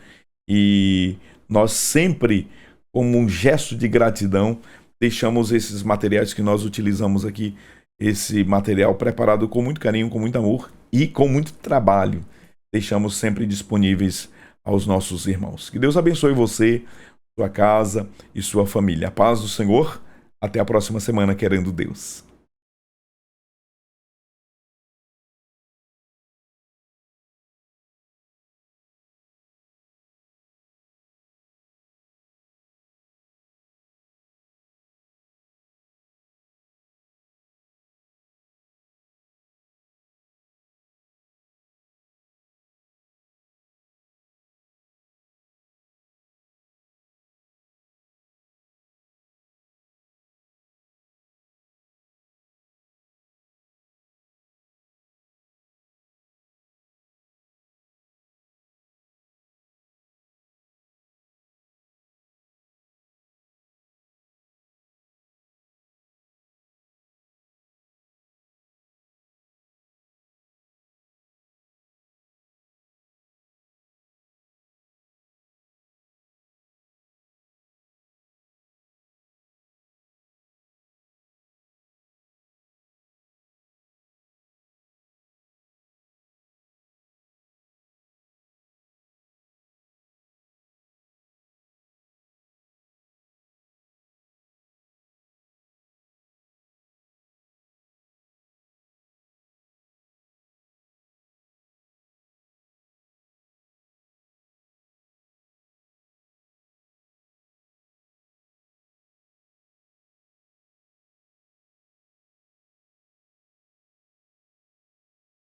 E nós sempre, como um gesto de gratidão, deixamos esses materiais que nós utilizamos aqui, esse material preparado com muito carinho, com muito amor e com muito trabalho, deixamos sempre disponíveis aos nossos irmãos. Que Deus abençoe você, sua casa e sua família. A paz do Senhor. Até a próxima semana, querendo Deus.